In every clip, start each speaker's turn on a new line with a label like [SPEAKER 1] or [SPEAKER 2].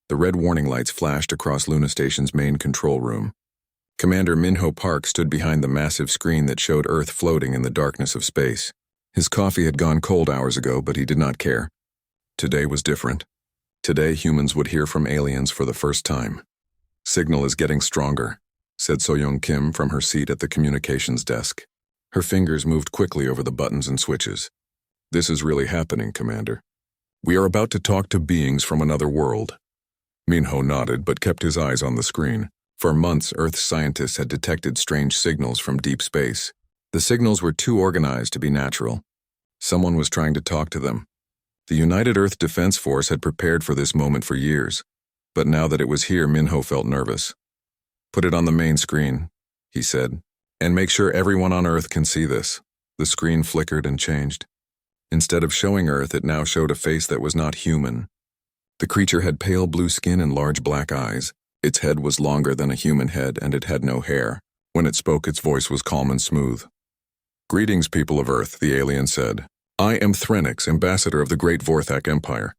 [SPEAKER 1] The red warning lights flashed across Luna Station's main control room. Commander Minho Park stood behind the massive screen that showed Earth floating in the darkness of space. His coffee had gone cold hours ago, but he did not care. Today was different. Today, humans would hear from aliens for the first time. "Signal is getting stronger," said So-Young Kim from her seat at the communications desk. Her fingers moved quickly over the buttons and switches. "This is really happening, Commander. We are about to talk to beings from another world." Minho nodded but kept his eyes on the screen. For months, Earth scientists had detected strange signals from deep space. The signals were too organized to be natural. Someone was trying to talk to them. The United Earth Defense Force had prepared for this moment for years, but now that it was here, Minho felt nervous. "Put it on the main screen," he said, "and make sure everyone on Earth can see this." The screen flickered and changed. Instead of showing Earth, it now showed a face that was not human. The creature had pale blue skin and large black eyes. Its head was longer than a human head, and it had no hair. When it spoke, its voice was calm and smooth. "Greetings, people of Earth," the alien said. "I am Threnix, ambassador of the Great Vorthak Empire.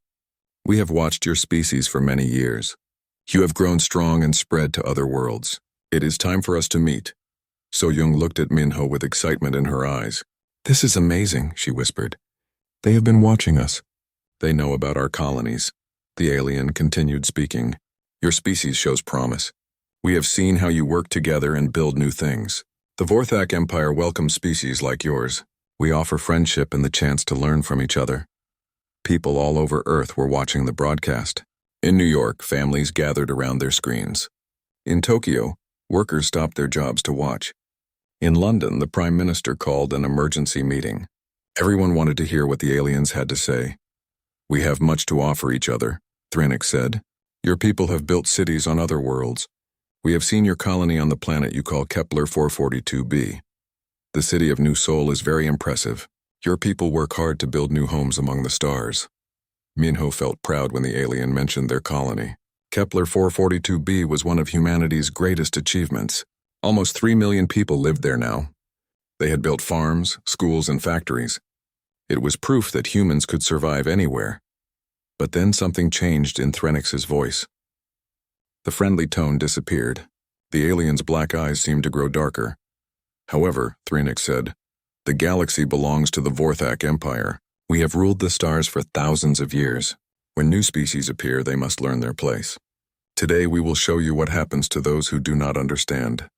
[SPEAKER 1] We have watched your species for many years. You have grown strong and spread to other worlds. It is time for us to meet." So-Young looked at Minho with excitement in her eyes. "This is amazing," she whispered. "They have been watching us. They know about our colonies." The alien continued speaking. "Your species shows promise. We have seen how you work together and build new things. The Vorthak Empire welcomes species like yours. We offer friendship and the chance to learn from each other." People all over Earth were watching the broadcast. In New York, families gathered around their screens. In Tokyo, workers stopped their jobs to watch. In London, the Prime Minister called an emergency meeting. Everyone wanted to hear what the aliens had to say. "We have much to offer each other," Threnix said. "Your people have built cities on other worlds. We have seen your colony on the planet you call Kepler 442b. The city of New Sol is very impressive. Your people work hard to build new homes among the stars." Minho felt proud when the alien mentioned their colony. Kepler 442b was one of humanity's greatest achievements. Almost 3 million people lived there now. They had built farms, schools, and factories. It was proof that humans could survive anywhere. But then something changed in Threnix's voice. The friendly tone disappeared. The alien's black eyes seemed to grow darker. "However," Threnix said, "the galaxy belongs to the Vorthak Empire. We have ruled the stars for thousands of years. When new species appear, they must learn their place. Today we will show you what happens to those who do not understand."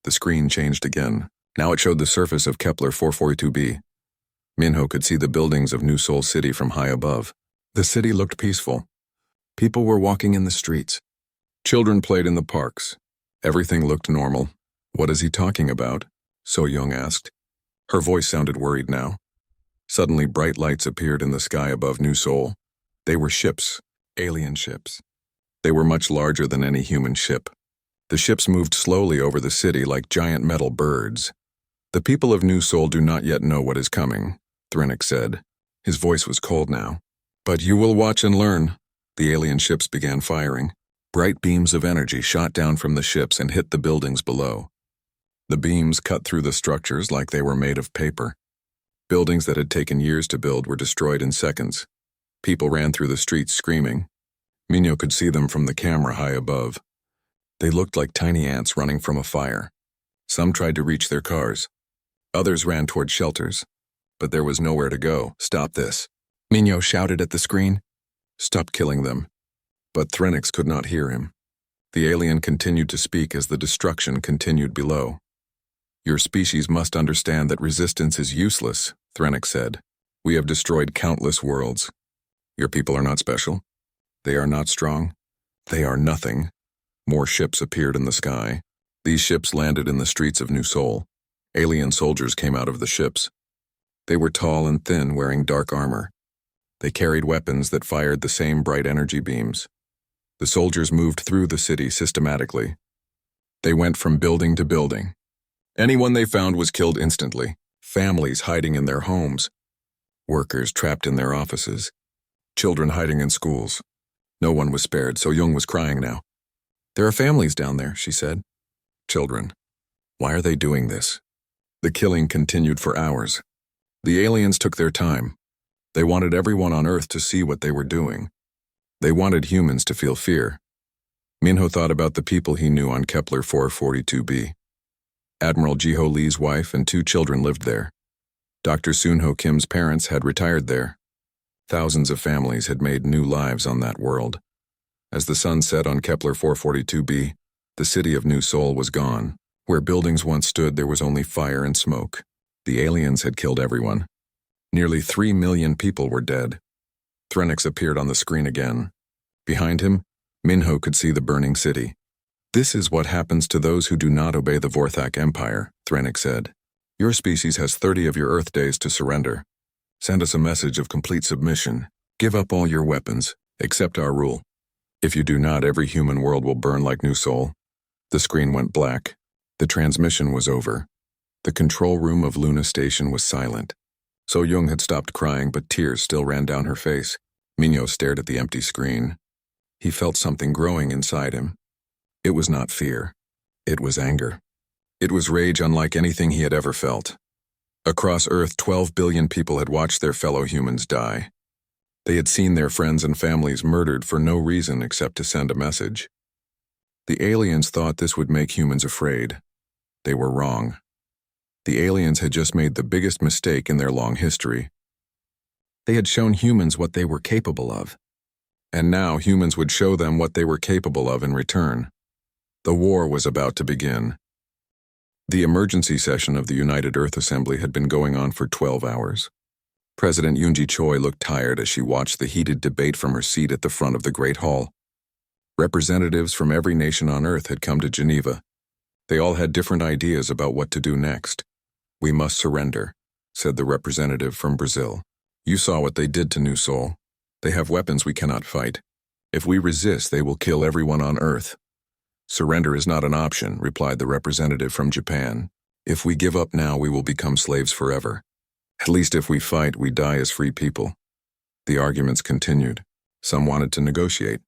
[SPEAKER 1] The screen changed again. Now it showed the surface of Kepler 442b. Minho could see the buildings of New Sol City from high above. The city looked peaceful. People were walking in the streets. Children played in the parks. Everything looked normal. "What is he talking about?" So-Young asked. Her voice sounded worried now. Suddenly, bright lights appeared in the sky above New Sol. They were ships, alien ships. They were much larger than any human ship. The ships moved slowly over the city like giant metal birds. "The people of New Sol do not yet know what is coming," Threnix said. His voice was cold now. "But you will watch and learn." The alien ships began firing. Bright beams of energy shot down from the ships and hit the buildings below. The beams cut through the structures like they were made of paper. Buildings that had taken years to build were destroyed in seconds. People ran through the streets screaming. Minho could see them from the camera high above. They looked like tiny ants running from a fire. Some tried to reach their cars. Others ran toward shelters. But there was nowhere to go. "Stop this," Minho shouted at the screen. "Stop killing them." But Threnix could not hear him. The alien continued to speak as the destruction continued below. "Your species must understand that resistance is useless," Threnix said. "We have destroyed countless worlds. Your people are not special. They are not strong. They are nothing." More ships appeared in the sky. These ships landed in the streets of New Sol. Alien soldiers came out of the ships. They were tall and thin, wearing dark armor. They carried weapons that fired the same bright energy beams. The soldiers moved through the city systematically. They went from building to building. Anyone they found was killed instantly. Families hiding in their homes. Workers trapped in their offices. Children hiding in schools. No one was spared, So-Young was crying now. "There are families down there," she said. "Children. Why are they doing this?" The killing continued for hours. The aliens took their time. They wanted everyone on Earth to see what they were doing. They wanted humans to feel fear. Minho thought about the people he knew on Kepler 442b. Admiral Jiho Lee's wife and 2 children lived there. Dr. Sunho Kim's parents had retired there. Thousands of families had made new lives on that world. As the sun set on Kepler 442b, the city of New Seoul was gone. Where buildings once stood, there was only fire and smoke. The aliens had killed everyone. Nearly 3 million people were dead. Threnix appeared on the screen again. Behind him, Minho could see the burning city. "This is what happens to those who do not obey the Vorthak Empire," Threnix said. "Your species has 30 of your Earth days to surrender. Send us a message of complete submission. Give up all your weapons. Accept our rule. If you do not, every human world will burn like New Seoul." The screen went black. The transmission was over. The control room of Luna Station was silent. So Young had stopped crying, but tears still ran down her face. Minho stared at the empty screen. He felt something growing inside him. It was not fear. It was anger. It was rage unlike anything he had ever felt. Across Earth, 12 billion people had watched their fellow humans die. They had seen their friends and families murdered for no reason except to send a message. The aliens thought this would make humans afraid. They were wrong. The aliens had just made the biggest mistake in their long history. They had shown humans what they were capable of. And now humans would show them what they were capable of in return. The war was about to begin. The emergency session of the United Earth Assembly had been going on for 12 hours. President Yoonji Choi looked tired as she watched the heated debate from her seat at the front of the Great Hall. Representatives from every nation on Earth had come to Geneva. They all had different ideas about what to do next. "We must surrender," said the representative from Brazil. "You saw what they did to New Seoul. They have weapons we cannot fight. If we resist, they will kill everyone on Earth." "Surrender is not an option," replied the representative from Japan. "If we give up now, we will become slaves forever. At least if we fight, we die as free people." The arguments continued. Some wanted to negotiate.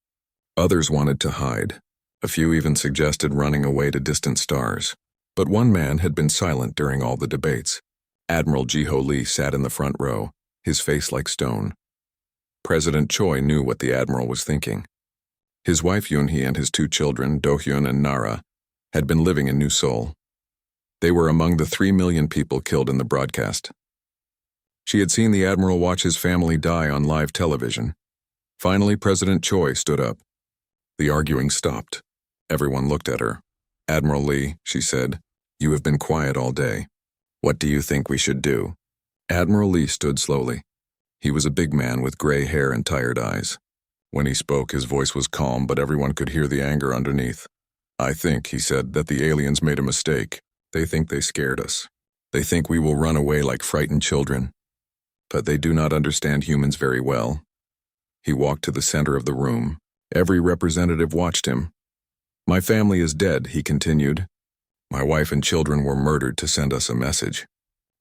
[SPEAKER 1] Others wanted to hide. A few even suggested running away to distant stars. But one man had been silent during all the debates. Admiral Jiho Lee sat in the front row, his face like stone. President Choi knew what the admiral was thinking. His wife Yoonhee and his 2 children, Do-hyun and Nara, had been living in New Seoul. They were among the 3 million people killed in the broadcast. She had seen the admiral watch his family die on live television. Finally, President Choi stood up. The arguing stopped. Everyone looked at her. "Admiral Lee," she said, "you have been quiet all day. What do you think we should do?" Admiral Lee stood slowly. He was a big man with gray hair and tired eyes. When he spoke, his voice was calm, but everyone could hear the anger underneath. "I think," he said, "that the aliens made a mistake. They think they scared us. They think we will run away like frightened children. But they do not understand humans very well." He walked to the center of the room. Every representative watched him. "My family is dead," he continued. "My wife and children were murdered to send us a message.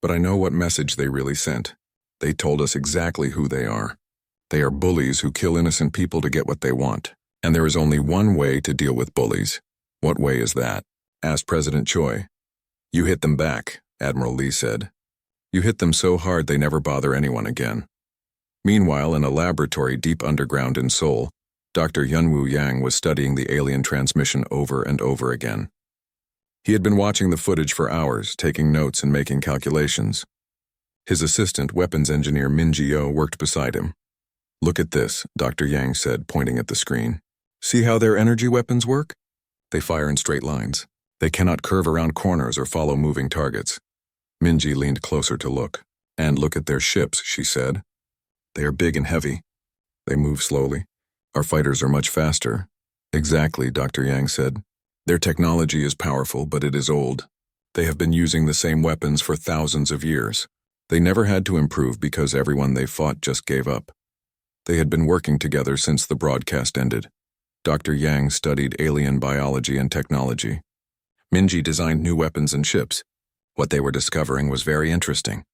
[SPEAKER 1] But I know what message they really sent. They told us exactly who they are. They are bullies who kill innocent people to get what they want. And there is only one way to deal with bullies." "What way is that?" asked President Choi. "You hit them back," Admiral Lee said. "You hit them so hard they never bother anyone again." Meanwhile, in a laboratory deep underground in Seoul, Dr. Yunwoo Yang was studying the alien transmission over and over again. He had been watching the footage for hours, taking notes and making calculations. His assistant, weapons engineer Min Ji-oh, worked beside him. "Look at this," Dr. Yang said, pointing at the screen. "See how their energy weapons work? They fire in straight lines. They cannot curve around corners or follow moving targets." Minji leaned closer to look. "And look at their ships," she said. "They are big and heavy. They move slowly. Our fighters are much faster." "Exactly," Dr. Yang said. "Their technology is powerful, but it is old. They have been using the same weapons for thousands of years. They never had to improve because everyone they fought just gave up. They had been working together since the broadcast ended." Dr. Yang studied alien biology and technology. Minji designed new weapons and ships. What they were discovering was very interesting.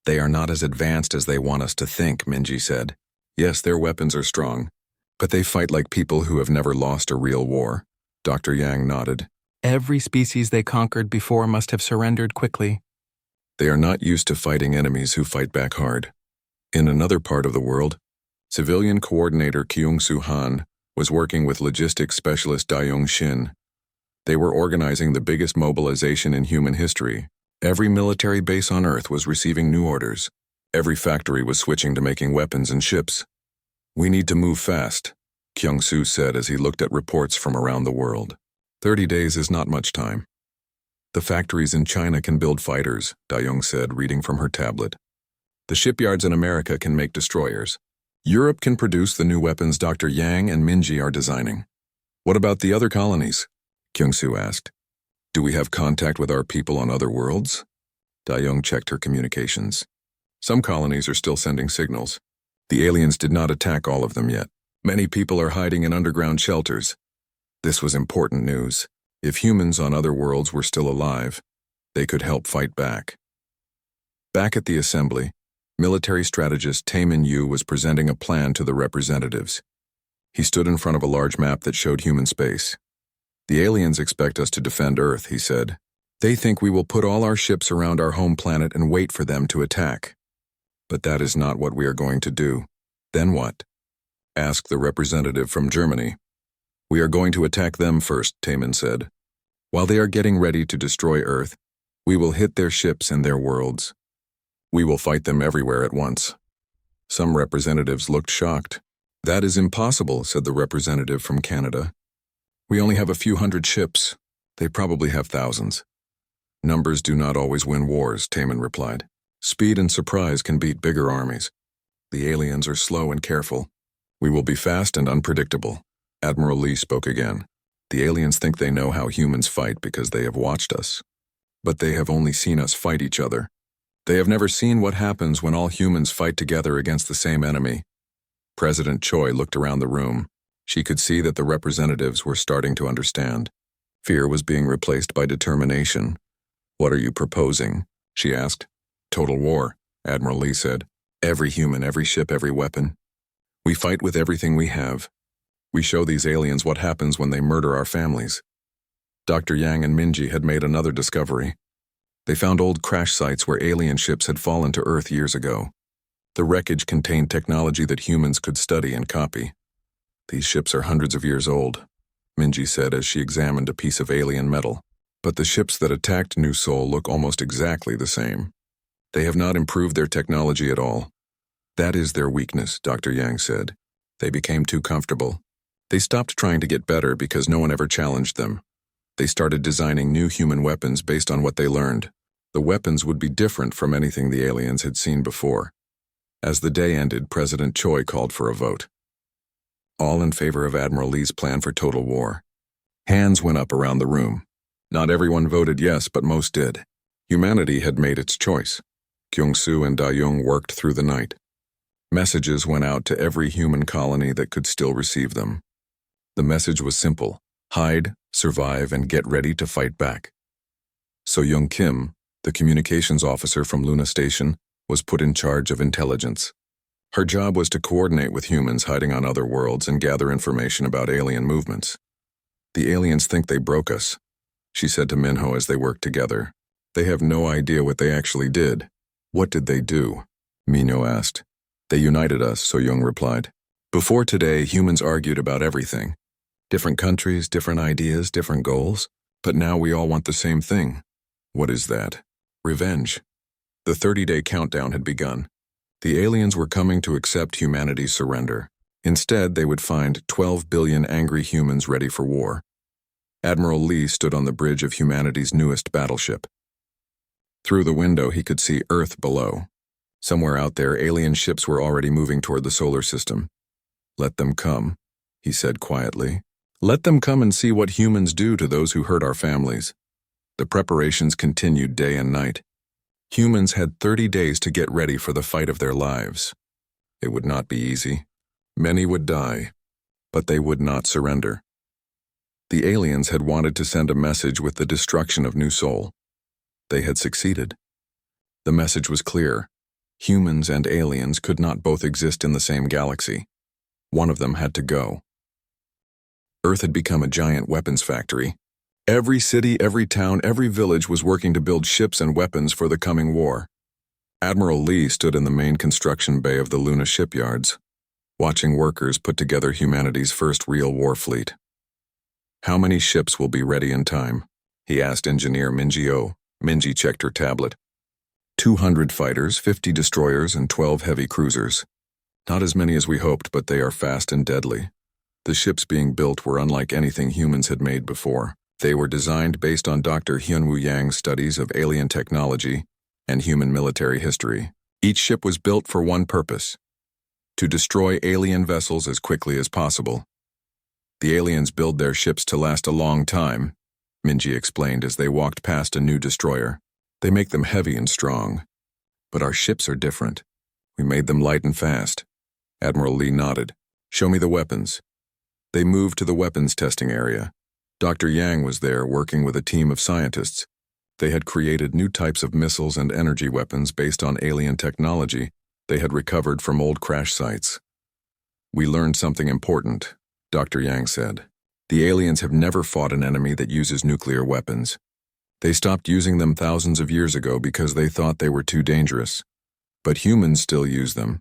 [SPEAKER 1] "They are not as advanced as they want us to think," Minji said. "Yes, their weapons are strong, but they fight like people who have never lost a real war." Dr. Yang nodded.
[SPEAKER 2] "Every species they conquered before must have surrendered quickly."
[SPEAKER 1] "They are not used to fighting enemies who fight back hard. In another part of the world, Civilian coordinator Kyung-Soo Han was working with logistics specialist Dayoung Shin. They were organizing the biggest mobilization in human history. Every military base on Earth was receiving new orders. Every factory was switching to making weapons and ships. "We need to move fast," Kyung-Soo said as he looked at reports from around the world. 30 days is not much time. "The factories in China can build fighters," Dayoung said, reading from her tablet. "The shipyards in America can make destroyers. Europe can produce the new weapons Dr. Yang and Minji are designing." "What about the other colonies?" Kyung-Soo asked. "Do we have contact with our people on other worlds?" Dayoung checked her communications. "Some colonies are still sending signals. The aliens did not attack all of them yet. Many people are hiding in underground shelters." This was important news. If humans on other worlds were still alive, they could help fight back. Back at the assembly, military strategist Taemin Yu was presenting a plan to the representatives. He stood in front of a large map that showed human space. "The aliens expect us to defend Earth," he said. "They think we will put all our ships around our home planet and wait for them to attack. But that is not what we are going to do." "Then what?" asked the representative from Germany. "We are going to attack them first," Taemin said. "While they are getting ready to destroy Earth, we will hit their ships and their worlds. We will fight them everywhere at once." Some representatives looked shocked. "That is impossible," said the representative from Canada. "We only have a few hundred ships. They probably have thousands." "Numbers do not always win wars," Taemin replied. "Speed and surprise can beat bigger armies. The aliens are slow and careful. We will be fast and unpredictable." Admiral Lee spoke again. "The aliens think they know how humans fight because they have watched us. But they have only seen us fight each other. They have never seen what happens when all humans fight together against the same enemy." President Choi looked around the room. She could see that the representatives were starting to understand. Fear was being replaced by determination. "What are you proposing?" she asked. "Total war," Admiral Lee said. "Every human, every ship, every weapon. We fight with everything we have. We show these aliens what happens when they murder our families." Dr. Yang and Minji had made another discovery. They found old crash sites where alien ships had fallen to Earth years ago. The wreckage contained technology that humans could study and copy. "These ships are hundreds of years old," Minji said as she examined a piece of alien metal. "But the ships that attacked New Seoul look almost exactly the same. They have not improved their technology at all. That is their weakness," Dr. Yang said. "They became too comfortable. They stopped trying to get better because no one ever challenged them. They started designing new human weapons based on what they learned. The weapons would be different from anything the aliens had seen before." As the day ended, President Choi called for a vote. All in favor of Admiral Lee's plan for total war. Hands went up around the room. Not everyone voted yes, but most did. Humanity had made its choice. Kyung-Soo and Dayoung worked through the night. Messages went out to every human colony that could still receive them. The message was simple: hide, survive, and get ready to fight back. So Young Kim, the communications officer from Luna Station, was put in charge of intelligence. Her job was to coordinate with humans hiding on other worlds and gather information about alien movements. "The aliens think they broke us," she said to Minho as they worked together. "They have no idea what they actually did." "What did they do?" Minho asked. "They united us," So Young replied. "Before today, humans argued about everything. Different countries, different ideas, different goals. But now we all want the same thing." "What is that?" "Revenge." The 30-day countdown had begun. The aliens were coming to accept humanity's surrender. Instead, they would find 12 billion angry humans ready for war. Admiral Lee stood on the bridge of humanity's newest battleship. Through the window, he could see Earth below. Somewhere out there, alien ships were already moving toward the solar system. "Let them come," he said quietly. "Let them come and see what humans do to those who hurt our families." The preparations continued day and night. Humans had 30 days to get ready for the fight of their lives. It would not be easy. Many would die, but they would not surrender. The aliens had wanted to send a message with the destruction of New Seoul. They had succeeded. The message was clear. Humans and aliens could not both exist in the same galaxy. One of them had to go. Earth had become a giant weapons factory. Every city, every town, every village was working to build ships and weapons for the coming war. Admiral Lee stood in the main construction bay of the Luna shipyards. watching workers put together humanity's first real war fleet. "How many ships will be ready in time?" he asked engineer Minji. Minji checked her tablet. 200 fighters, 50 destroyers, and 12 heavy cruisers. Not as many as we hoped, but they are fast and deadly. The ships being built were unlike anything humans had made before. They were designed based on Dr. Hyunwoo Yang's studies of alien technology and human military history. Each ship was built for one purpose: to destroy alien vessels as quickly as possible. The aliens build their ships to last a long time, Minji explained as they walked past a new destroyer. They make them heavy and strong. But our ships are different. We made them light and fast. Admiral Lee nodded. "Show me the weapons." They moved to the weapons testing area. Dr. Yang was there working with a team of scientists. They had created new types of missiles and energy weapons based on alien technology they had recovered from old crash sites. "We learned something important," Dr. Yang said. "The aliens have never fought an enemy that uses nuclear weapons. They stopped using them thousands of years ago because they thought they were too dangerous. But humans still use them,"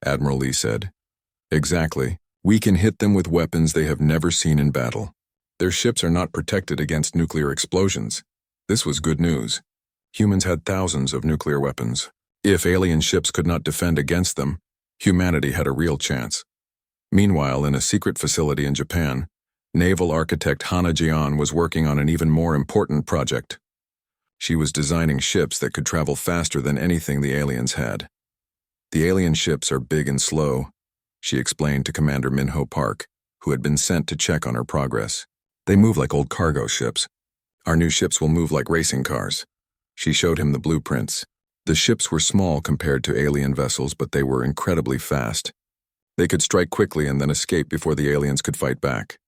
[SPEAKER 1] Admiral Lee said. "Exactly. We can hit them with weapons they have never seen in battle. Their ships are not protected against nuclear explosions." This was good news. Humans had thousands of nuclear weapons. If alien ships could not defend against them, humanity had a real chance. Meanwhile, in a secret facility in Japan, naval architect Hana Jian was working on an even more important project. She was designing ships that could travel faster than anything the aliens had. "The alien ships are big and slow," she explained to Commander Minho Park, who had been sent to check on her progress. "They move like old cargo ships. Our new ships will move like racing cars." She showed him the blueprints. The ships were small compared to alien vessels, but they were incredibly fast. They could strike quickly and then escape before the aliens could fight back.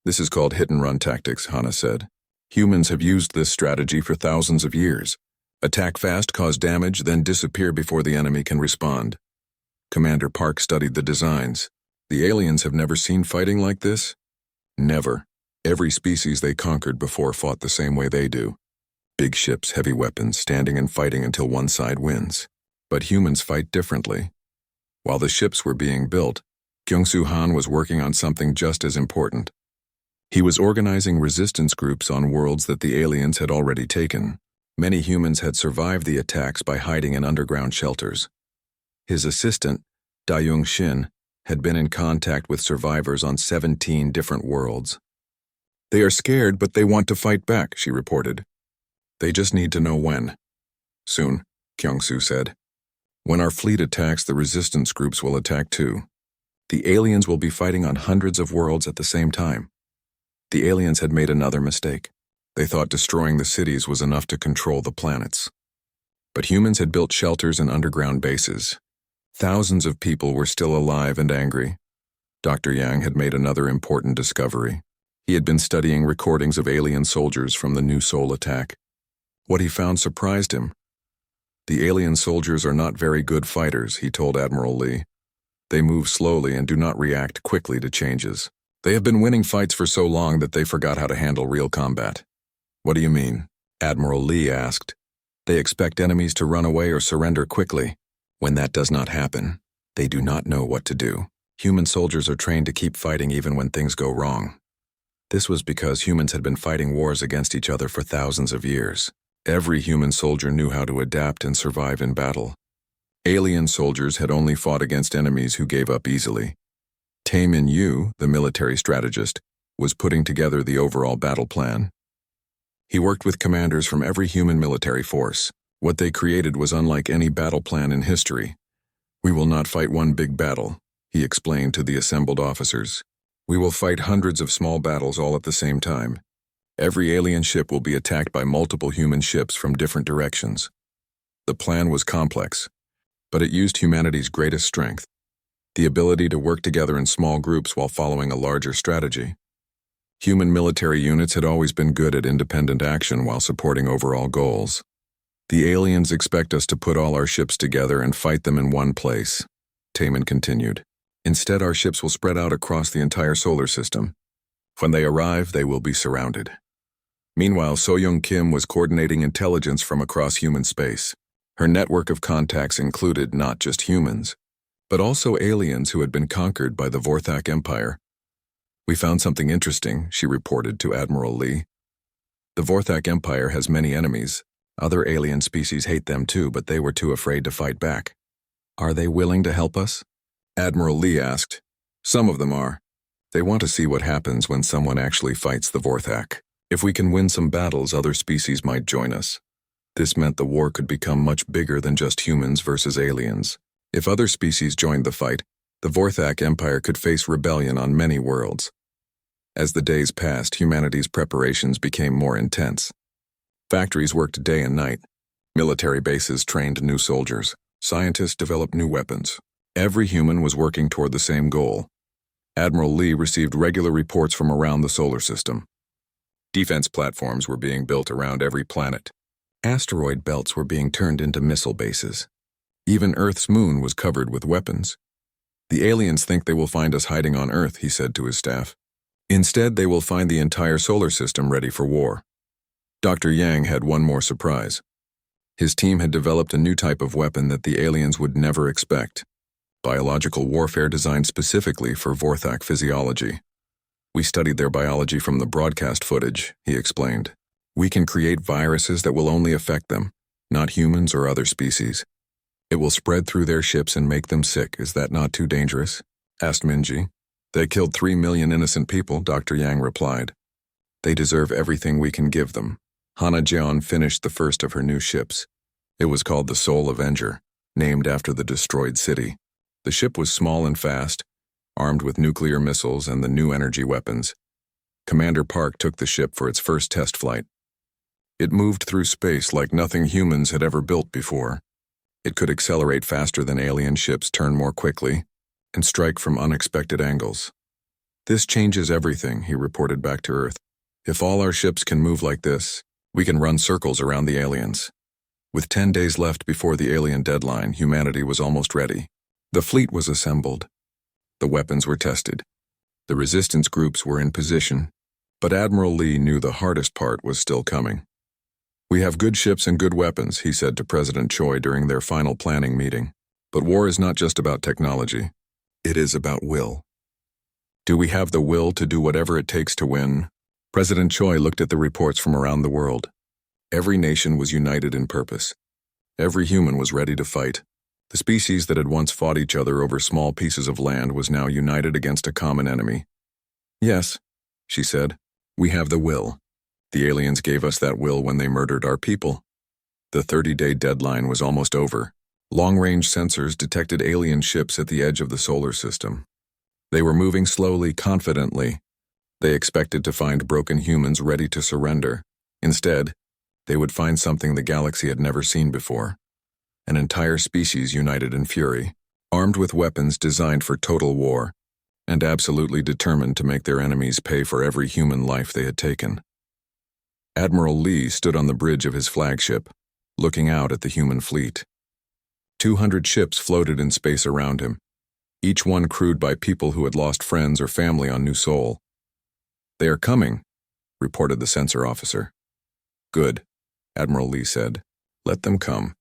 [SPEAKER 1] "This is called hit-and-run tactics," Hana said. "Humans have used this strategy for thousands of years. Attack fast, cause damage, then disappear before the enemy can respond." Commander Park studied the designs. "The aliens have never seen fighting like this?" "Never. Every species they conquered before fought the same way they do. Big ships, heavy weapons, standing and fighting until one side wins. But humans fight differently." While the ships were being built, Kyung-Soo Han was working on something just as important. He was organizing resistance groups on worlds that the aliens had already taken. Many humans had survived the attacks by hiding in underground shelters. His assistant, Da-Young Shin, had been in contact with survivors on 17 different worlds. "They are scared, but they want to fight back," she reported. "They just need to know when." "Soon," Kyung-Soo said. "When our fleet attacks, the resistance groups will attack too. The aliens will be fighting on hundreds of worlds at the same time." The aliens had made another mistake. They thought destroying the cities was enough to control the planets. But humans had built shelters and underground bases. Thousands of people were still alive and angry. Dr. Yang had made another important discovery. He had been studying recordings of alien soldiers from the New Sol attack. What he found surprised him. "The alien soldiers are not very good fighters," he told Admiral Lee. "They move slowly and do not react quickly to changes. They have been winning fights for so long that they forgot how to handle real combat." "What do you mean?" Admiral Lee asked. "They expect enemies to run away or surrender quickly. When that does not happen, they do not know what to do. Human soldiers are trained to keep fighting even when things go wrong." This was because humans had been fighting wars against each other for thousands of years. Every human soldier knew how to adapt and survive in battle. Alien soldiers had only fought against enemies who gave up easily. Tae-min Yu, the military strategist, was putting together the overall battle plan. He worked with commanders from every human military force. What they created was unlike any battle plan in history. "We will not fight one big battle," he explained to the assembled officers. "We will fight hundreds of small battles all at the same time. Every alien ship will be attacked by multiple human ships from different directions." The plan was complex, but it used humanity's greatest strength, the ability to work together in small groups while following a larger strategy. Human military units had always been good at independent action while supporting overall goals. "The aliens expect us to put all our ships together and fight them in one place," Taemin continued. "Instead, our ships will spread out across the entire solar system. When they arrive, they will be surrounded." Meanwhile, So-Young Kim was coordinating intelligence from across human space. Her network of contacts included not just humans, but also aliens who had been conquered by the Vorthak Empire. "We found something interesting," she reported to Admiral Lee. "The Vorthak Empire has many enemies. Other alien species hate them too, but they were too afraid to fight back. Are they willing to help us?" Admiral Lee asked. "Some of them are. They want to see what happens when someone actually fights the Vorthak. If we can win some battles, other species might join us. This meant the war could become much bigger than just humans versus aliens. If other species joined the fight, the Vorthak Empire could face rebellion on many worlds." As the days passed, humanity's preparations became more intense. Factories worked day and night. Military bases trained new soldiers. Scientists developed new weapons. Every human was working toward the same goal. Admiral Lee received regular reports from around the solar system. Defense platforms were being built around every planet. Asteroid belts were being turned into missile bases. Even Earth's moon was covered with weapons. "The aliens think they will find us hiding on Earth," he said to his staff. "Instead, they will find the entire solar system ready for war." Dr. Yang had one more surprise. His team had developed a new type of weapon that the aliens would never expect. Biological warfare designed specifically for Vorthak physiology. "We studied their biology from the broadcast footage," he explained. "We can create viruses that will only affect them, not humans or other species. It will spread through their ships and make them sick. Is that not too dangerous?" asked Minji. "They killed 3 million innocent people," Dr. Yang replied. "They deserve everything we can give them." Hana Jeon finished the first of her new ships. It was called the Soul Avenger, named after the destroyed city. The ship was small and fast, armed with nuclear missiles and the new energy weapons. Commander Park took the ship for its first test flight. It moved through space like nothing humans had ever built before. It could accelerate faster than alien ships, turn more quickly, and strike from unexpected angles. "This changes everything," he reported back to Earth. "If all our ships can move like this, we can run circles around the aliens." With 10 days left before the alien deadline, humanity was almost ready. The fleet was assembled. The weapons were tested. The resistance groups were in position. But Admiral Lee knew the hardest part was still coming. "We have good ships and good weapons," he said to President Choi during their final planning meeting. "But war is not just about technology. It is about will. Do we have the will to do whatever it takes to win?" President Choi looked at the reports from around the world. Every nation was united in purpose. Every human was ready to fight. The species that had once fought each other over small pieces of land was now united against a common enemy. "Yes," she said, "we have the will. The aliens gave us that will when they murdered our people." The 30-day deadline was almost over. Long-range sensors detected alien ships at the edge of the solar system. They were moving slowly, confidently. They expected to find broken humans ready to surrender. Instead, they would find something the galaxy had never seen before. An entire species united in fury, armed with weapons designed for total war, and absolutely determined to make their enemies pay for every human life they had taken. Admiral Lee stood on the bridge of his flagship, looking out at the human fleet. 200 ships floated in space around him, each one crewed by people who had lost friends or family on New Sol. "They are coming," reported the sensor officer. "Good," Admiral Lee said. "Let them come.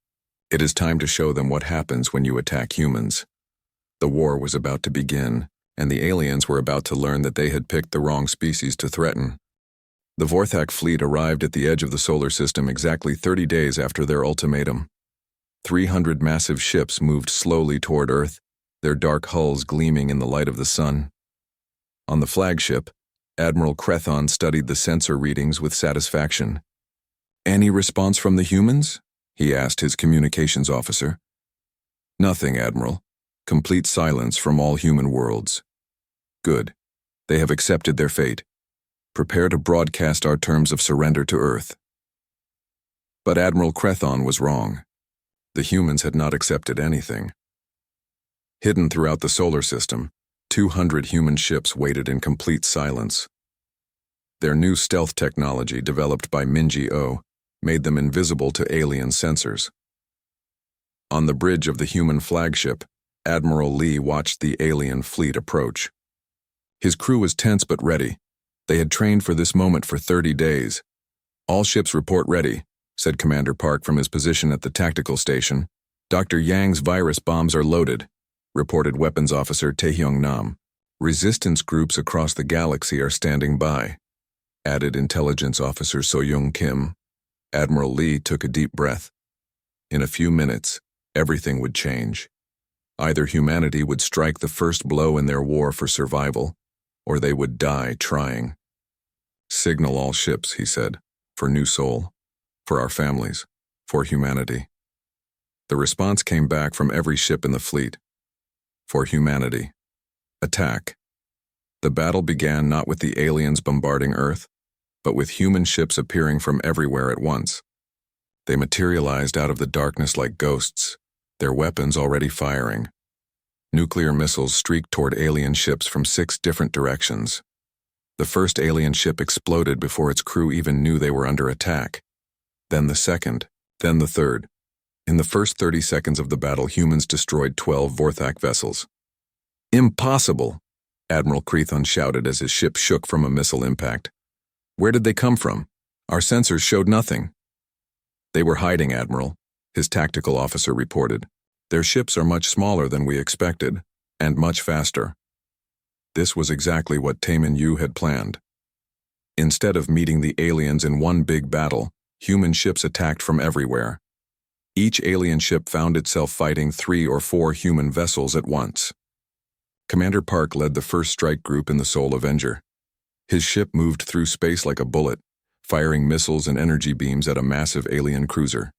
[SPEAKER 1] It is time to show them what happens when you attack humans." The war was about to begin, and the aliens were about to learn that they had picked the wrong species to threaten. The Vorthak fleet arrived at the edge of the solar system exactly 30 days after their ultimatum. 300 massive ships moved slowly toward Earth, their dark hulls gleaming in the light of the sun. On the flagship, Admiral Crethon studied the sensor readings with satisfaction. "Any response from the humans?" he asked his communications officer. "Nothing, Admiral. Complete silence from all human worlds." "Good. They have accepted their fate. Prepare to broadcast our terms of surrender to Earth." But Admiral Crethon was wrong. The humans had not accepted anything. Hidden throughout the solar system, 200 human ships waited in complete silence. Their new stealth technology, developed by Minji Oh, made them invisible to alien sensors. On the bridge of the human flagship, Admiral Lee watched the alien fleet approach. His crew was tense but ready. They had trained for this moment for 30 days. "All ships report ready," said Commander Park from his position at the tactical station. "Dr. Yang's virus bombs are loaded. reported Weapons Officer Taehyung Nam. Resistance groups across the galaxy are standing by, added Intelligence Officer Soyoung Kim. Admiral Lee took a deep breath. In a few minutes, everything would change. Either humanity would strike the first blow in their war for survival, or they would die trying. Signal all ships, he said, for New Sol, for our families, for humanity. The response came back from every ship in the fleet. For humanity. Attack. The battle began not with the aliens bombarding Earth, but with human ships appearing from everywhere at once. They materialized out of the darkness like ghosts, their weapons already firing. Nuclear missiles streaked toward alien ships from 6 different directions. The first alien ship exploded before its crew even knew they were under attack. Then the second, then the third. In the first 30 seconds of the battle, humans destroyed 12 Vorthak vessels. Impossible! Admiral Crethon shouted as his ship shook from a missile impact. Where did they come from? Our sensors showed nothing. They were hiding, Admiral, his tactical officer reported. Their ships are much smaller than we expected, and much faster. This was exactly what Taemin Yu had planned. Instead of meeting the aliens in one big battle, human ships attacked from everywhere. Each alien ship found itself fighting 3 or 4 human vessels at once. Commander Park led the first strike group in the Soul Avenger. His ship moved through space like a bullet, firing missiles and energy beams at a massive alien cruiser.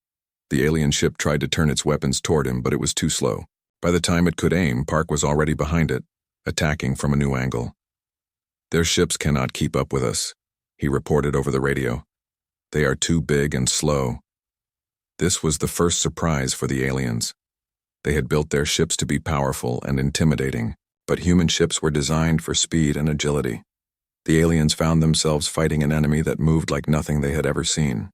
[SPEAKER 1] The alien ship tried to turn its weapons toward him, but it was too slow. By the time it could aim, Park was already behind it, attacking from a new angle. Their ships cannot keep up with us, he reported over the radio. They are too big and slow. This was the first surprise for the aliens. They had built their ships to be powerful and intimidating, but human ships were designed for speed and agility. The aliens found themselves fighting an enemy that moved like nothing they had ever seen.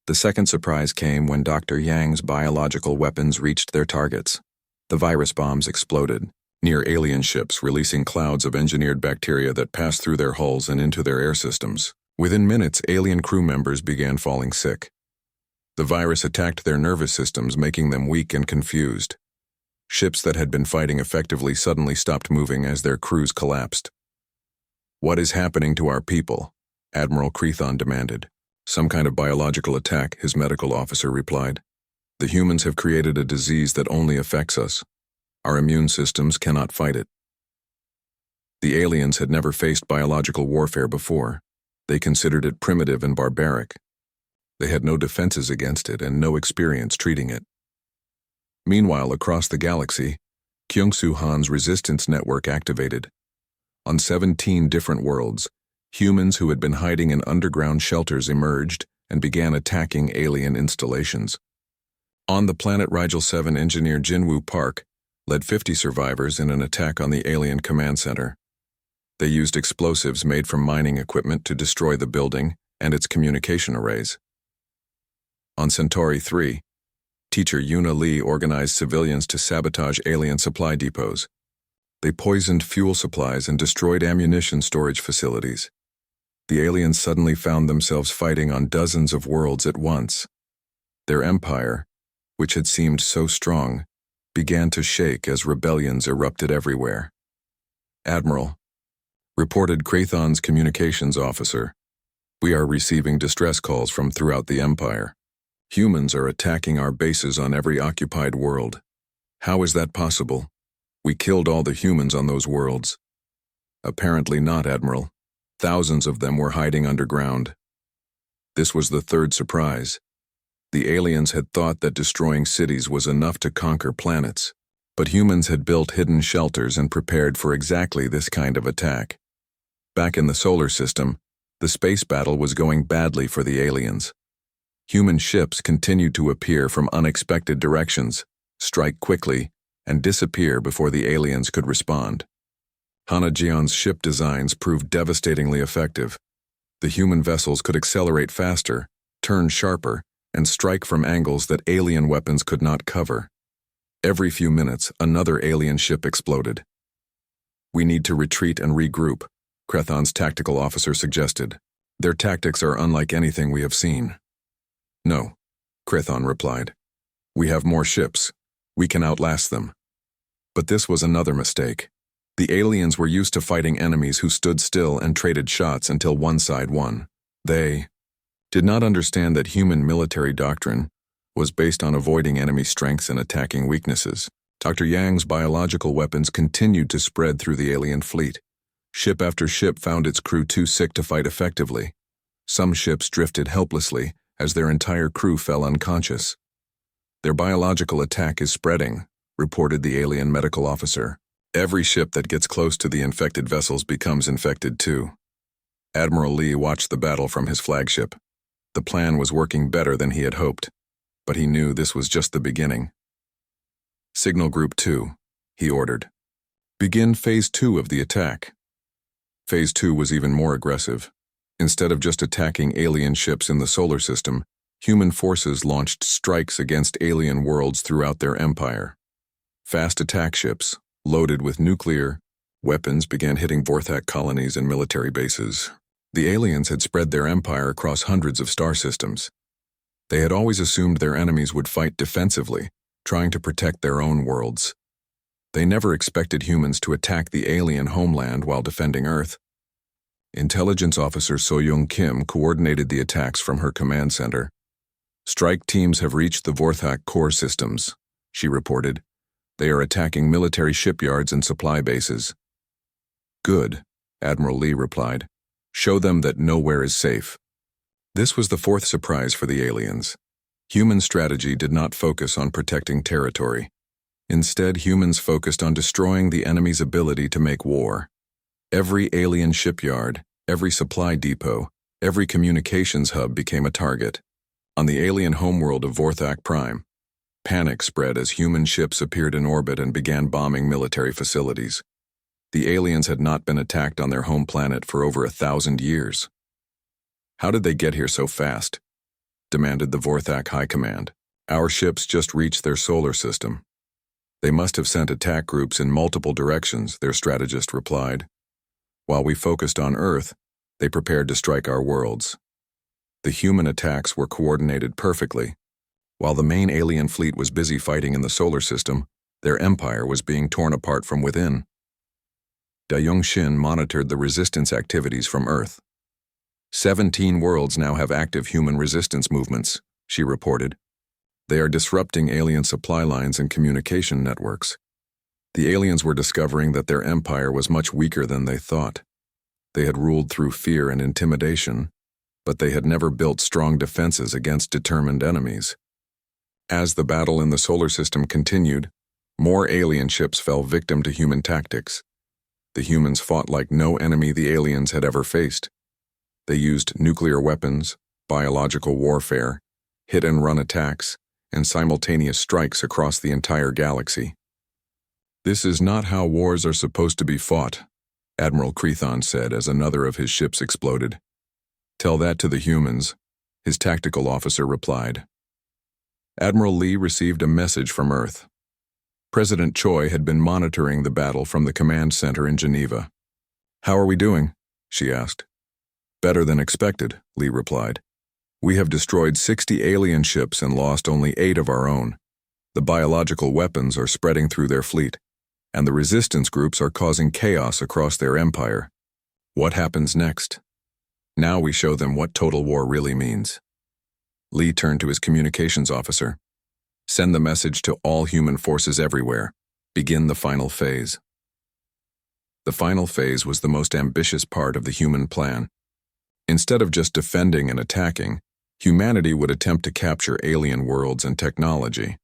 [SPEAKER 1] The second surprise came when Dr. Yang's biological weapons reached their targets. The virus bombs exploded near alien ships, releasing clouds of engineered bacteria that passed through their hulls and into their air systems. Within minutes, alien crew members began falling sick. The virus attacked their nervous systems, making them weak and confused. Ships that had been fighting effectively suddenly stopped moving as their crews collapsed. What is happening to our people? Admiral Crethon demanded. Some kind of biological attack, his medical officer replied. The humans have created a disease that only affects us. Our immune systems cannot fight it. The aliens had never faced biological warfare before. They considered it primitive and barbaric. They had no defenses against it and no experience treating it. Meanwhile, across the galaxy, Kyungsoo Han's resistance network activated. On 17 different worlds, humans who had been hiding in underground shelters emerged and began attacking alien installations. On the planet Rigel 7, engineer Jinwoo Park led 50 survivors in an attack on the alien command center. They used explosives made from mining equipment to destroy the building and its communication arrays. On Centauri 3, teacher Yuna Lee organized civilians to sabotage alien supply depots. They poisoned fuel supplies and destroyed ammunition storage facilities. The aliens suddenly found themselves fighting on dozens of worlds at once. Their empire, which had seemed so strong, began to shake as rebellions erupted everywhere. Admiral, reported Crethon's communications officer, we are receiving distress calls from throughout the empire. Humans are attacking our bases on every occupied world. How is that possible? We killed all the humans on those worlds. Apparently not, Admiral. Thousands of them were hiding underground. This was the third surprise. The aliens had thought that destroying cities was enough to conquer planets, but humans had built hidden shelters and prepared for exactly this kind of attack. Back in the solar system, the space battle was going badly for the aliens. Human ships continued to appear from unexpected directions, strike quickly, and disappear before the aliens could respond. Hana Jeon's ship designs proved devastatingly effective. The human vessels could accelerate faster, turn sharper, and strike from angles that alien weapons could not cover. Every few minutes, another alien ship exploded. We need to retreat and regroup, Crethon's tactical officer suggested. Their tactics are unlike anything we have seen. No, Crethon replied. We have more ships. We can outlast them. But this was another mistake. The aliens were used to fighting enemies who stood still and traded shots until one side won. They did not understand that human military doctrine was based on avoiding enemy strengths and attacking weaknesses. Dr. Yang's biological weapons continued to spread through the alien fleet. Ship after ship found its crew too sick to fight effectively. Some ships drifted helplessly as their entire crew fell unconscious. "Their biological attack is spreading," reported the alien medical officer. "Every ship that gets close to the infected vessels becomes infected too." Admiral Lee watched the battle from his flagship. The plan was working better than he had hoped, but he knew this was just the beginning. "Signal Group 2, he ordered. "Begin Phase 2 of the attack." Phase 2 was even more aggressive. Instead of just attacking alien ships in the solar system, human forces launched strikes against alien worlds throughout their empire. Fast attack ships, loaded with nuclear weapons, began hitting Vorthak colonies and military bases. The aliens had spread their empire across hundreds of star systems. They had always assumed their enemies would fight defensively, trying to protect their own worlds. They never expected humans to attack the alien homeland while defending Earth. Intelligence Officer So-Young Kim coordinated the attacks from her command center. "Strike teams have reached the Vorthak core systems," she reported. "They are attacking military shipyards and supply bases." "Good," Admiral Lee replied. "Show them that nowhere is safe." This was the fourth surprise for the aliens. Human strategy did not focus on protecting territory. Instead, humans focused on destroying the enemy's ability to make war. Every alien shipyard, every supply depot, every communications hub became a target. On the alien homeworld of Vorthak Prime, panic spread as human ships appeared in orbit and began bombing military facilities. The aliens had not been attacked on their home planet for over 1,000 years. "How did they get here so fast?" demanded the Vorthak High Command. "Our ships just reached their solar system." "They must have sent attack groups in multiple directions," their strategist replied. "While we focused on Earth, they prepared to strike our worlds." The human attacks were coordinated perfectly. While the main alien fleet was busy fighting in the solar system, their empire was being torn apart from within. Da Yongxin monitored the resistance activities from Earth. 17 worlds now have active human resistance movements, she reported. They are disrupting alien supply lines and communication networks. The aliens were discovering that their empire was much weaker than they thought. They had ruled through fear and intimidation, but they had never built strong defenses against determined enemies. As the battle in the solar system continued, more alien ships fell victim to human tactics. The humans fought like no enemy the aliens had ever faced. They used nuclear weapons, biological warfare, hit-and-run attacks, and simultaneous strikes across the entire galaxy. "This is not how wars are supposed to be fought," Admiral Crethon said as another of his ships exploded. "Tell that to the humans," his tactical officer replied. Admiral Lee received a message from Earth. President Choi had been monitoring the battle from the command center in Geneva. "How are we doing?" she asked. "Better than expected," Lee replied. "We have destroyed 60 alien ships and lost only 8 of our own. The biological weapons are spreading through their fleet, and the resistance groups are causing chaos across their empire. What happens next? Now we show them what total war really means." Lee turned to his communications officer. "Send the message to all human forces everywhere. Begin the final phase." The final phase was the most ambitious part of the human plan. Instead of just defending and attacking, humanity would attempt to capture alien worlds and technology.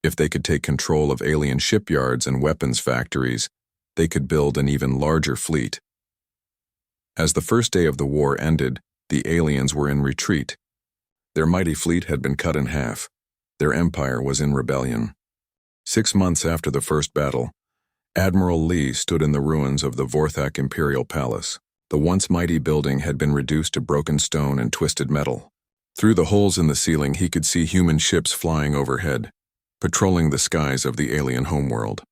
[SPEAKER 1] If they could take control of alien shipyards and weapons factories, they could build an even larger fleet. As the first day of the war ended, the aliens were in retreat. Their mighty fleet had been cut in half. Their empire was in rebellion. 6 months after the first battle, Admiral Lee stood in the ruins of the Vorthak Imperial Palace. The once mighty building had been reduced to broken stone and twisted metal. Through the holes in the ceiling, he could see human ships flying overhead, patrolling the skies of the alien homeworld.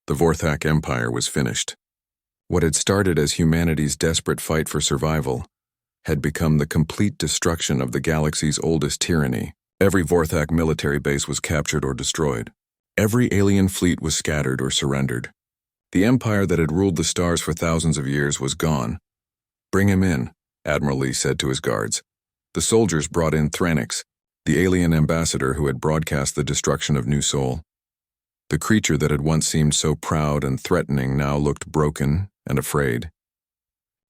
[SPEAKER 1] The Vorthak Empire was finished. What had started as humanity's desperate fight for survival had become the complete destruction of the galaxy's oldest tyranny. Every Vorthak military base was captured or destroyed. Every alien fleet was scattered or surrendered. The empire that had ruled the stars for thousands of years was gone. "Bring him in," Admiral Lee said to his guards. The soldiers brought in Thranix, the alien ambassador who had broadcast the destruction of New Sol. The creature that had once seemed so proud and threatening now looked broken and afraid.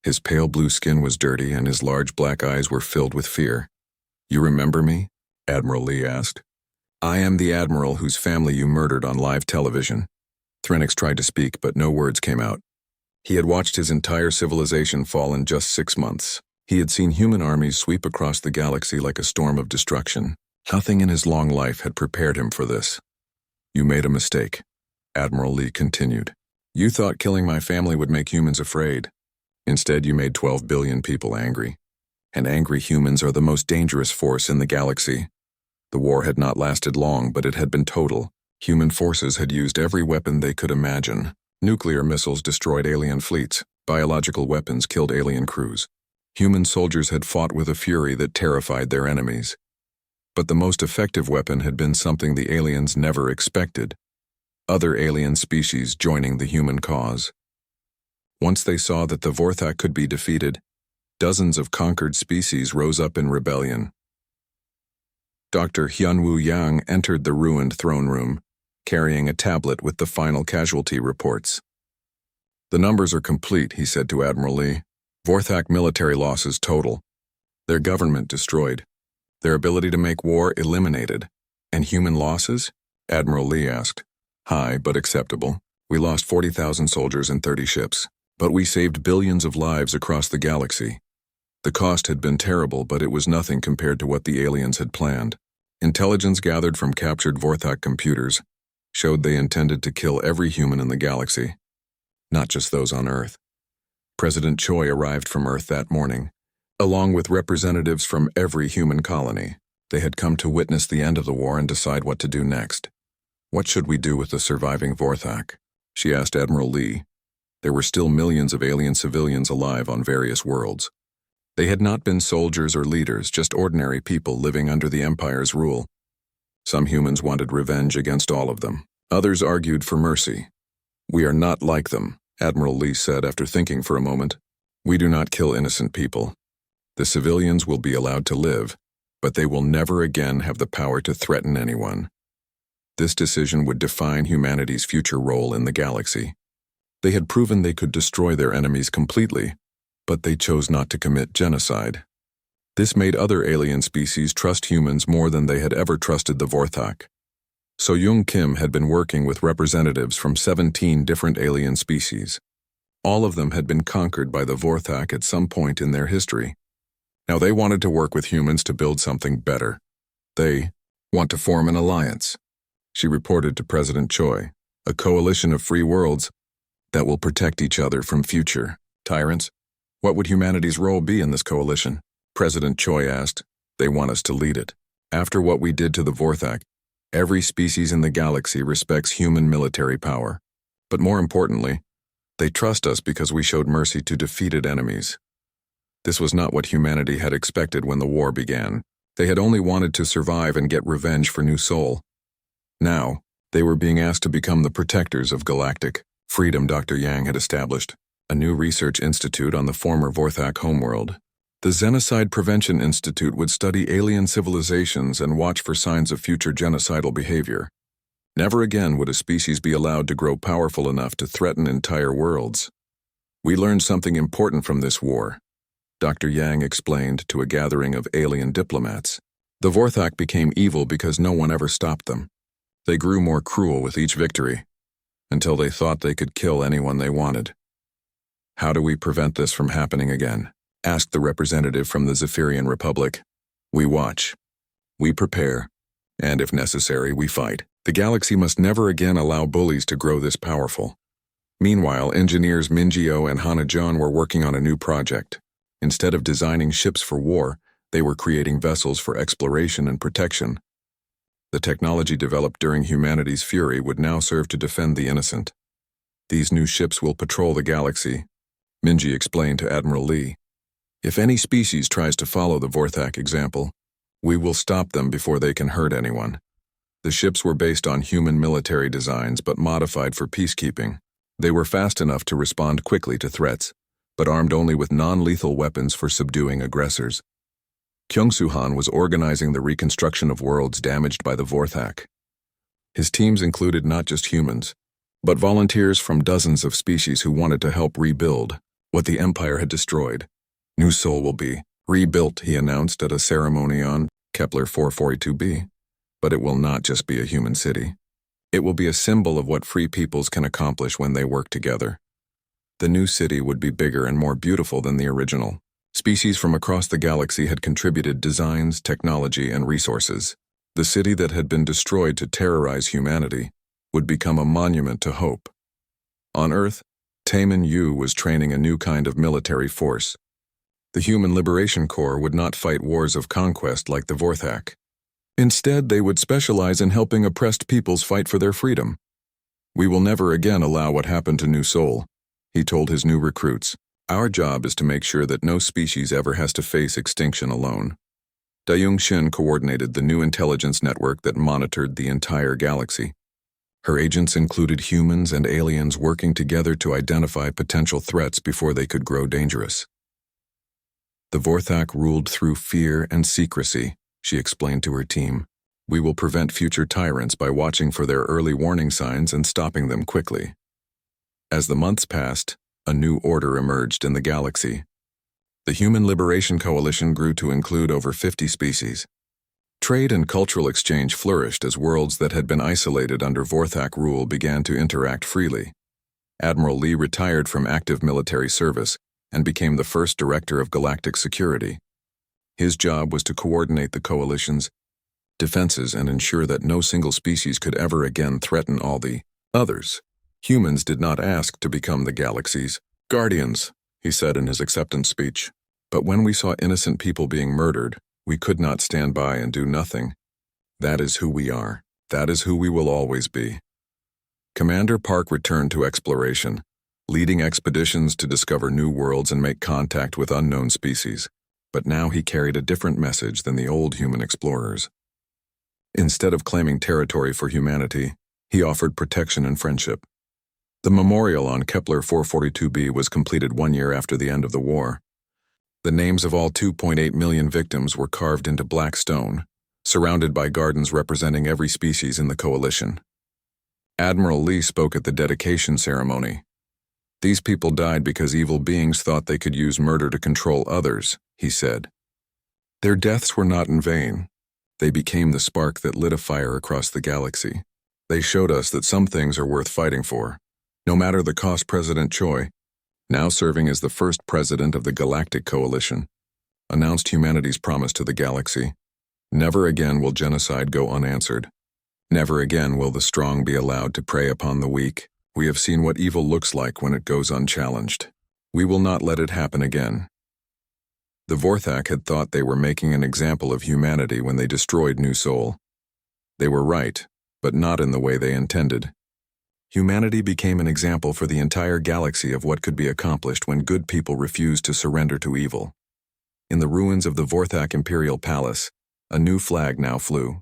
[SPEAKER 1] His pale blue skin was dirty and his large black eyes were filled with fear. "You remember me?" Admiral Lee asked. "I am the admiral whose family you murdered on live television." Thranix tried to speak, but no words came out. He had watched his entire civilization fall in just 6 months. He had seen human armies sweep across the galaxy like a storm of destruction. Nothing in his long life had prepared him for this. "You made a mistake," Admiral Lee continued. "You thought killing my family would make humans afraid. Instead, you made 12 billion people angry. And angry humans are the most dangerous force in the galaxy." The war had not lasted long, but it had been total. Human forces had used every weapon they could imagine. Nuclear missiles destroyed alien fleets. Biological weapons killed alien crews. Human soldiers had fought with a fury that terrified their enemies. But the most effective weapon had been something the aliens never expected: other alien species joining the human cause. Once they saw that the Vorthak could be defeated, dozens of conquered species rose up in rebellion. Dr. Hyunwoo Yang entered the ruined throne room, carrying a tablet with the final casualty reports. "The numbers are complete," he said to Admiral Lee. "Vorthak military losses total. Their government destroyed. Their ability to make war eliminated. And human losses?" Admiral Lee asked. "High, but acceptable. We lost 40,000 soldiers and 30 ships. But we saved billions of lives across the galaxy. The cost had been terrible, but it was nothing compared to what the aliens had planned. Intelligence gathered from captured Vorthak computers showed they intended to kill every human in the galaxy, not just those on Earth." President Choi arrived from Earth that morning, along with representatives from every human colony. They had come to witness the end of the war and decide what to do next. "What should we do with the surviving Vorthak?" she asked Admiral Lee. There were still millions of alien civilians alive on various worlds. They had not been soldiers or leaders, just ordinary people living under the Empire's rule. Some humans wanted revenge against all of them. Others argued for mercy. "We are not like them," Admiral Lee said after thinking for a moment. "We do not kill innocent people. The civilians will be allowed to live, but they will never again have the power to threaten anyone." This decision would define humanity's future role in the galaxy. They had proven they could destroy their enemies completely, but they chose not to commit genocide. This made other alien species trust humans more than they had ever trusted the Vorthak. So Young Kim had been working with representatives from 17 different alien species. All of them had been conquered by the Vorthak at some point in their history. Now they wanted to work with humans to build something better. They want to form an alliance, she reported to President Choi, "a coalition of free worlds that will protect each other from future tyrants." "What would humanity's role be in this coalition?" President Choi asked. "They want us to lead it. After what we did to the Vorthak, every species in the galaxy respects human military power. But more importantly, they trust us because we showed mercy to defeated enemies." This was not what humanity had expected when the war began. They had only wanted to survive and get revenge for New Sol. Now, they were being asked to become the protectors of galactic freedom. Dr. Yang had established a new research institute on the former Vorthak homeworld. The Xenocide Prevention Institute would study alien civilizations and watch for signs of future genocidal behavior. Never again would a species be allowed to grow powerful enough to threaten entire worlds. "We learned something important from this war," Dr. Yang explained to a gathering of alien diplomats. "The Vorthak became evil because no one ever stopped them. They grew more cruel with each victory, until they thought they could kill anyone they wanted. How do we prevent this from happening again?" asked the representative from the Zephyrian Republic. "We watch. We prepare. And if necessary, we fight. The galaxy must never again allow bullies to grow this powerful." Meanwhile, engineers Minjio and Hanajon were working on a new project. Instead of designing ships for war, they were creating vessels for exploration and protection. The technology developed during humanity's fury would now serve to defend the innocent. "These new ships will patrol the galaxy," Minji explained to Admiral Lee. "If any species tries to follow the Vorthak example, we will stop them before they can hurt anyone." The ships were based on human military designs but modified for peacekeeping. They were fast enough to respond quickly to threats, but armed only with non-lethal weapons for subduing aggressors. Kyung-Soo-han was organizing the reconstruction of worlds damaged by the Vorthak. His teams included not just humans, but volunteers from dozens of species who wanted to help rebuild what the Empire had destroyed. New Sol will be rebuilt, he announced at a ceremony on Kepler 442b. But it will not just be a human city. It will be a symbol of what free peoples can accomplish when they work together. The new city would be bigger and more beautiful than the original. Species from across the galaxy had contributed designs, technology, and resources. The city that had been destroyed to terrorize humanity would become a monument to hope. On Earth, Taemin Yu was training a new kind of military force. The Human Liberation Corps would not fight wars of conquest like the Vorthak. Instead, they would specialize in helping oppressed peoples fight for their freedom. We will never again allow what happened to New Sol, he told his new recruits. Our job is to make sure that no species ever has to face extinction alone. Dayung Shin coordinated the new intelligence network that monitored the entire galaxy. Her agents included humans and aliens working together to identify potential threats before they could grow dangerous. The Vorthak ruled through fear and secrecy, she explained to her team. We will prevent future tyrants by watching for their early warning signs and stopping them quickly. As the months passed, a new order emerged in the galaxy. The Human Liberation Coalition grew to include over 50 species. Trade and cultural exchange flourished as worlds that had been isolated under Vorthak rule began to interact freely. Admiral Lee retired from active military service and became the first director of galactic security. His job was to coordinate the coalition's defenses and ensure that no single species could ever again threaten all the others. Humans did not ask to become the galaxy's guardians, he said in his acceptance speech. But when we saw innocent people being murdered, we could not stand by and do nothing. That is who we are. That is who we will always be. Commander Park returned to exploration, leading expeditions to discover new worlds and make contact with unknown species. But now he carried a different message than the old human explorers. Instead of claiming territory for humanity, he offered protection and friendship. The memorial on Kepler 442b was completed 1 year after the end of the war. The names of all 2.8 million victims were carved into black stone, surrounded by gardens representing every species in the coalition. Admiral Lee spoke at the dedication ceremony. These people died because evil beings thought they could use murder to control others, he said. Their deaths were not in vain. They became the spark that lit a fire across the galaxy. They showed us that some things are worth fighting for. No matter the cost. President Choi, now serving as the first president of the Galactic Coalition, announced humanity's promise to the galaxy. Never again will genocide go unanswered. Never again will the strong be allowed to prey upon the weak. We have seen what evil looks like when it goes unchallenged. We will not let it happen again. The Vorthak had thought they were making an example of humanity when they destroyed New Sol. They were right, but not in the way they intended. Humanity became an example for the entire galaxy of what could be accomplished when good people refused to surrender to evil. In the ruins of the Vorthak Imperial Palace, a new flag now flew.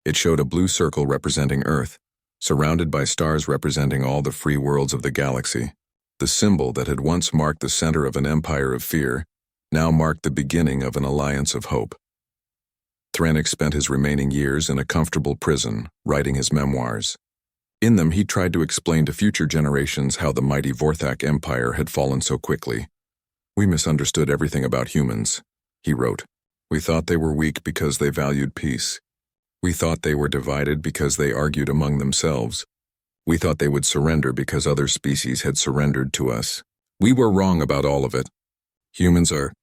[SPEAKER 1] It showed a blue circle representing Earth, surrounded by stars representing all the free worlds of the galaxy. The symbol that had once marked the center of an empire of fear now marked the beginning of an alliance of hope. Thranix spent his remaining years in a comfortable prison, writing his memoirs. In them, he tried to explain to future generations how the mighty Vorthak Empire had fallen so quickly. We misunderstood everything about humans, he wrote. We thought they were weak because they valued peace. We thought they were divided because they argued among themselves. We thought they would surrender because other species had surrendered to us. We were wrong about all of it. Humans are